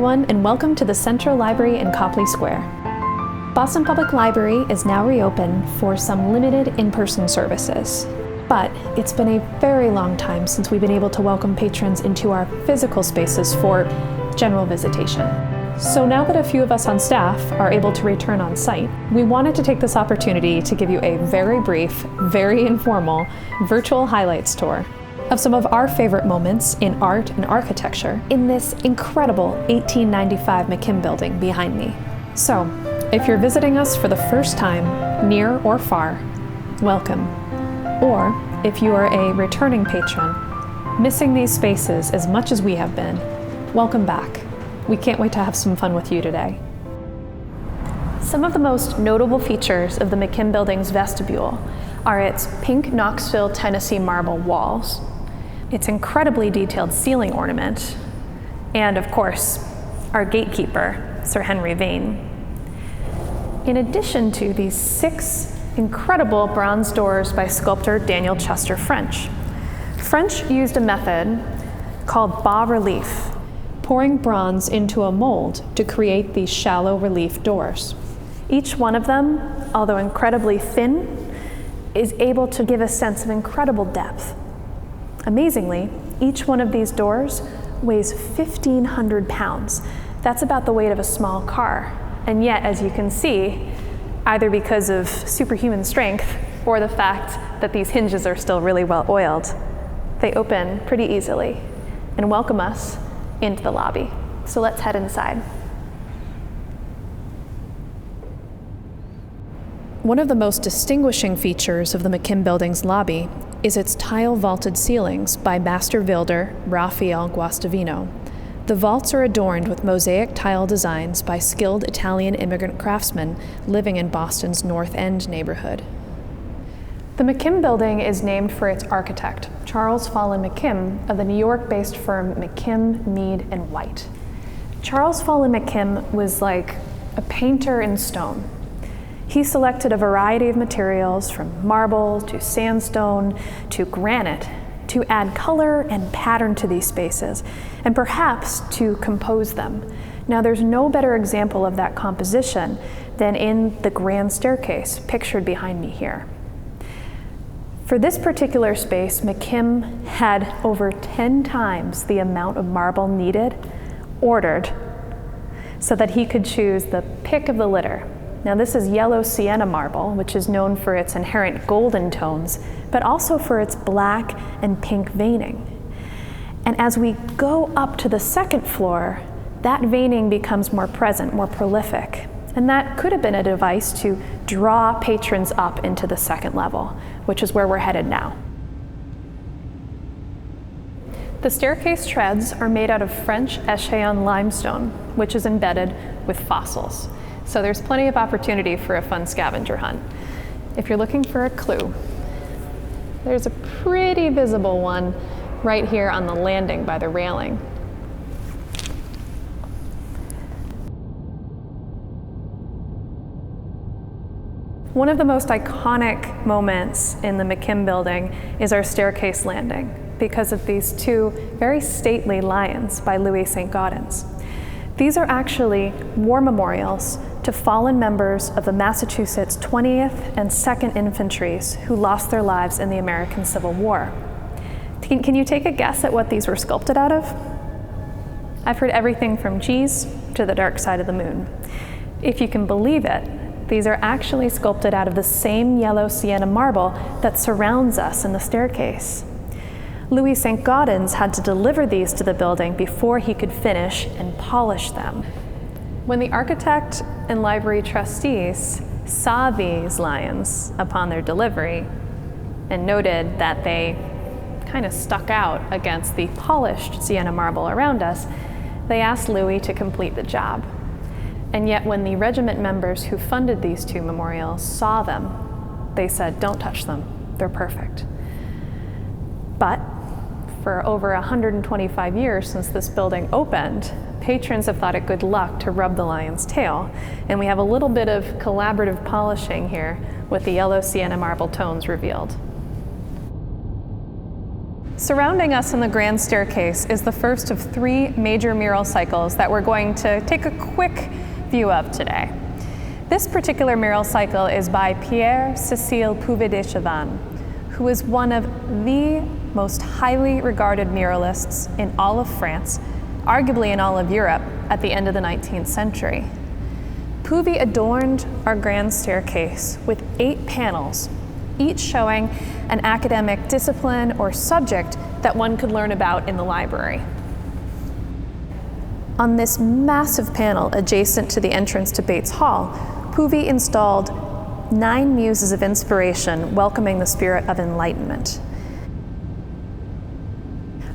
everyone, and welcome to the Central Library in Copley Square. Boston Public Library is now reopened for some limited in-person services. But it's been a very long time since we've been able to welcome patrons into our physical spaces for general visitation. So now that a few of us on staff are able to return on site, we wanted to take this opportunity to give you a very brief, very informal, virtual highlights tour of some of our favorite moments in art and architecture in this incredible 1895 McKim Building behind me. So, if you're visiting us for the first time, near or far, welcome. Or, if you are a returning patron, missing these spaces as much as we have been, welcome back. We can't wait to have some fun with you today. Some of the most notable features of the McKim Building's vestibule are its pink Knoxville, Tennessee marble walls, its incredibly detailed ceiling ornament, and of course, our gatekeeper, Sir Henry Vane. In addition to these 6 incredible bronze doors by sculptor Daniel Chester French. French used a method called bas-relief, pouring bronze into a mold to create these shallow relief doors. Each one of them, although incredibly thin, is able to give a sense of incredible depth. Amazingly, each one of these doors weighs 1,500 pounds. That's about the weight of a small car. And yet, as you can see, either because of superhuman strength or the fact that these hinges are still really well oiled, they open pretty easily and welcome us into the lobby. So let's head inside. One of the most distinguishing features of the McKim Building's lobby is its tile-vaulted ceilings by master builder Raphael Guastavino. The vaults are adorned with mosaic tile designs by skilled Italian immigrant craftsmen living in Boston's North End neighborhood. The McKim Building is named for its architect, Charles Follen McKim, of the New York-based firm McKim, Mead & White. Charles Follen McKim was like a painter in stone. He selected a variety of materials from marble to sandstone to granite to add color and pattern to these spaces, and perhaps to compose them. Now, there's no better example of that composition than in the grand staircase pictured behind me here. For this particular space, McKim had over 10 times the amount of marble needed ordered so that he could choose the pick of the litter. Now, this is yellow sienna marble, which is known for its inherent golden tones, but also for its black and pink veining. And as we go up to the second floor, that veining becomes more present, more prolific. And that could have been a device to draw patrons up into the second level, which is where we're headed now. The staircase treads are made out of French Échillon limestone, which is embedded with fossils. So there's plenty of opportunity for a fun scavenger hunt. If you're looking for a clue, there's a pretty visible one right here on the landing by the railing. One of the most iconic moments in the McKim Building is our staircase landing because of these 2 very stately lions by Louis St. Gaudens. These are actually war memorials to fallen members of the Massachusetts 20th and 2nd Infantries who lost their lives in the American Civil War. Can you take a guess at what these were sculpted out of? I've heard everything from cheese to the dark side of the moon. If you can believe it, these are actually sculpted out of the same yellow sienna marble that surrounds us in the staircase. Louis St. Gaudens had to deliver these to the building before he could finish and polish them. When the architect and library trustees saw these lions upon their delivery and noted that they kind of stuck out against the polished sienna marble around us, they asked Louis to complete the job. And yet when the regiment members who funded these 2 memorials saw them, they said, "Don't touch them, they're perfect." But for over 125 years since this building opened, patrons have thought it good luck to rub the lion's tail, and we have a little bit of collaborative polishing here with the yellow sienna marble tones revealed. Surrounding us in the grand staircase is the first of 3 major mural cycles that we're going to take a quick view of today. This particular mural cycle is by Pierre-Cécile Puvis-de-Chavannes, who is one of the most highly regarded muralists in all of France, arguably in all of Europe, at the end of the 19th century. Puvis adorned our grand staircase with 8 panels, each showing an academic discipline or subject that one could learn about in the library. On this massive panel adjacent to the entrance to Bates Hall, Puvis installed 9 muses of inspiration welcoming the spirit of enlightenment.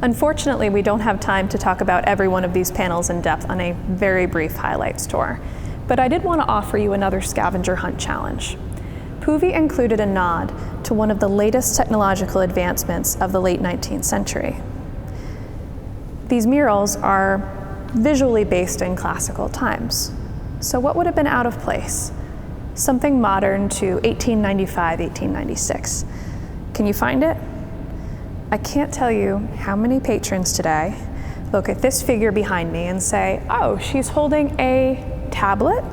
Unfortunately, we don't have time to talk about every one of these panels in depth on a very brief highlights tour, but I did want to offer you another scavenger hunt challenge. Puvis included a nod to one of the latest technological advancements of the late 19th century. These murals are visually based in classical times. So what would have been out of place? Something modern to 1895, 1896. Can you find it? I can't tell you how many patrons today look at this figure behind me and say, oh, she's holding a tablet,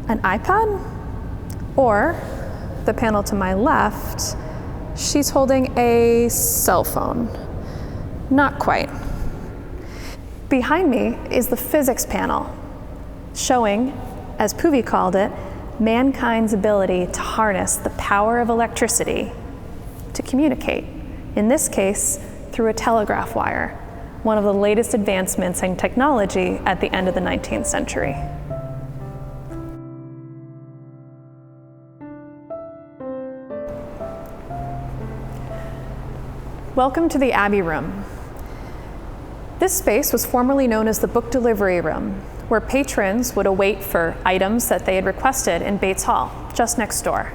an iPad, or the panel to my left, she's holding a cell phone. Not quite. Behind me is the physics panel, showing, as Puvis called it, mankind's ability to harness the power of electricity to communicate, in this case, through a telegraph wire, one of the latest advancements in technology at the end of the 19th century. Welcome to the Abbey Room. This space was formerly known as the book delivery room, where patrons would await for items that they had requested in Bates Hall, just next door.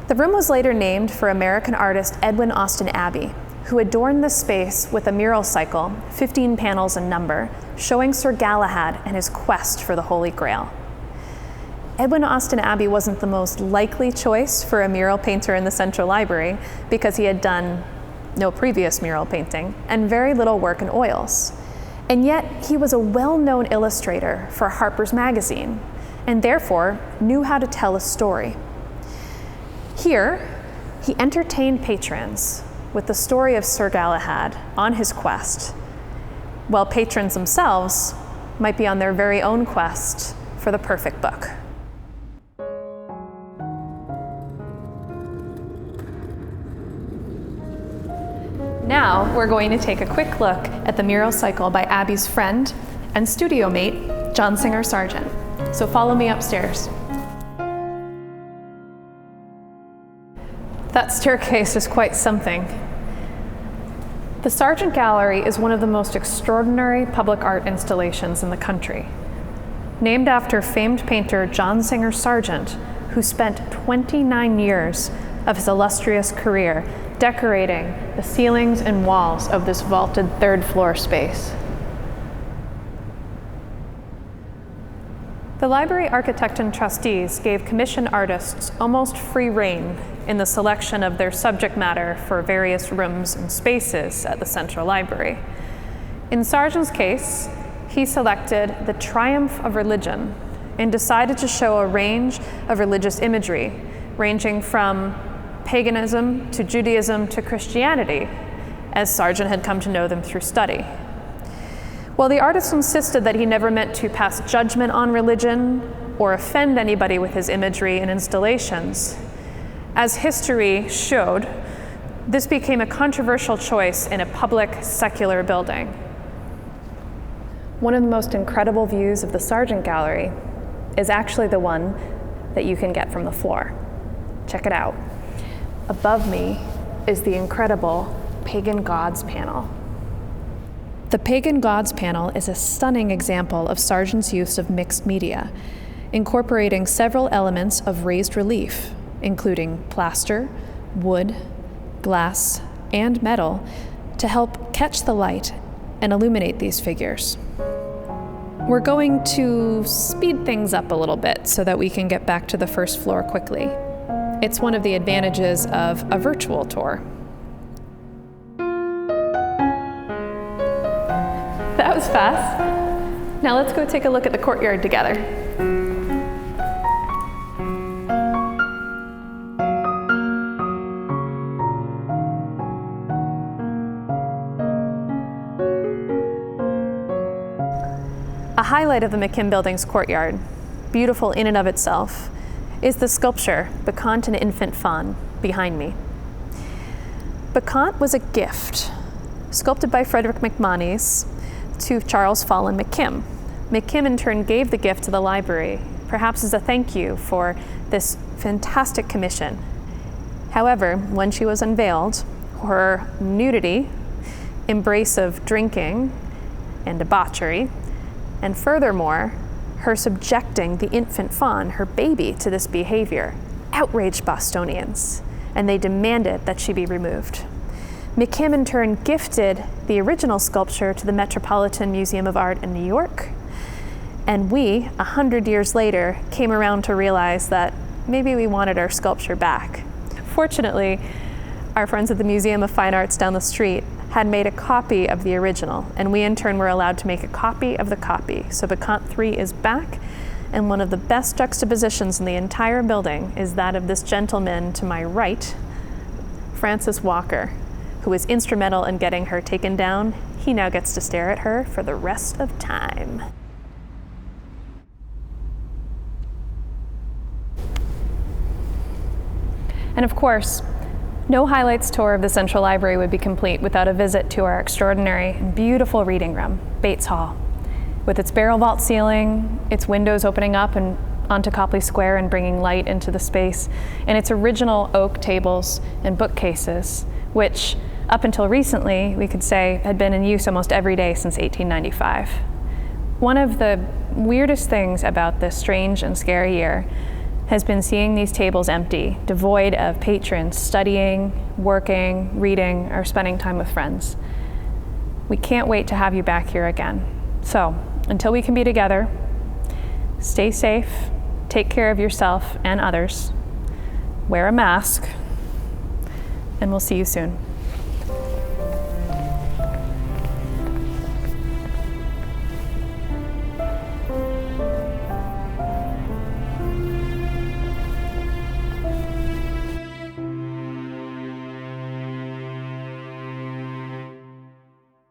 The room was later named for American artist Edwin Austin Abbey, who adorned this space with a mural cycle, 15 panels in number, showing Sir Galahad and his quest for the Holy Grail. Edwin Austin Abbey wasn't the most likely choice for a mural painter in the Central Library because he had done no previous mural painting and very little work in oils. And yet he was a well-known illustrator for Harper's Magazine and therefore knew how to tell a story. Here, he entertained patrons with the story of Sir Galahad on his quest, while patrons themselves might be on their very own quest for the perfect book. Now, we're going to take a quick look at the mural cycle by Abbey's friend and studio mate, John Singer Sargent. So follow me upstairs. That staircase is quite something. The Sgt Gallery is one of the most extraordinary public art installations in the country. Named after famed painter John Singer Sargent, who spent 29 years of his illustrious career decorating the ceilings and walls of this vaulted 3rd floor space. The library architect and trustees gave commissioned artists almost free rein in the selection of their subject matter for various rooms and spaces at the Central Library. In Sargent's case, he selected the triumph of religion and decided to show a range of religious imagery, ranging from paganism to Judaism to Christianity, as Sargent had come to know them through study. While the artist insisted that he never meant to pass judgment on religion or offend anybody with his imagery and installations, as history showed, this became a controversial choice in a public, secular building. One of the most incredible views of the Sgt Gallery is actually the one that you can get from the floor. Check it out. Above me is the incredible Pagan Gods panel. The Pagan Gods panel is a stunning example of Sargent's use of mixed media, incorporating several elements of raised relief, including plaster, wood, glass, and metal, to help catch the light and illuminate these figures. We're going to speed things up a little bit so that we can get back to the first floor quickly. It's one of the advantages of a virtual tour. was fast. Now let's go take a look at the courtyard together. A highlight of the McKim Building's courtyard, beautiful in and of itself, is the sculpture, Bacchante and Infant Faun, behind me. Bacchante was a gift, sculpted by Frederick McManus to Charles Follen McKim. McKim in turn gave the gift to the library, perhaps as a thank you for this fantastic commission. However, when she was unveiled, her nudity, embrace of drinking and debauchery, and furthermore, her subjecting the infant faun, her baby, to this behavior, outraged Bostonians, and they demanded that she be removed. McKim in turn gifted the original sculpture to the Metropolitan Museum of Art in New York, and we, 100 years later, came around to realize that maybe we wanted our sculpture back. Fortunately, our friends at the Museum of Fine Arts down the street had made a copy of the original, and we in turn were allowed to make a copy of the copy. So Bacchante 3 is back, and one of the best juxtapositions in the entire building is that of this gentleman to my right, Francis Walker, who was instrumental in getting her taken down. He now gets to stare at her for the rest of time. And of course, no highlights tour of the Central Library would be complete without a visit to our extraordinary and beautiful reading room, Bates Hall. With its barrel vault ceiling, its windows opening up and onto Copley Square and bringing light into the space, and its original oak tables and bookcases, which, up until recently, we could say, had been in use almost every day since 1895. One of the weirdest things about this strange and scary year has been seeing these tables empty, devoid of patrons studying, working, reading, or spending time with friends. We can't wait to have you back here again. So, until we can be together, stay safe, take care of yourself and others, wear a mask, and we'll see you soon.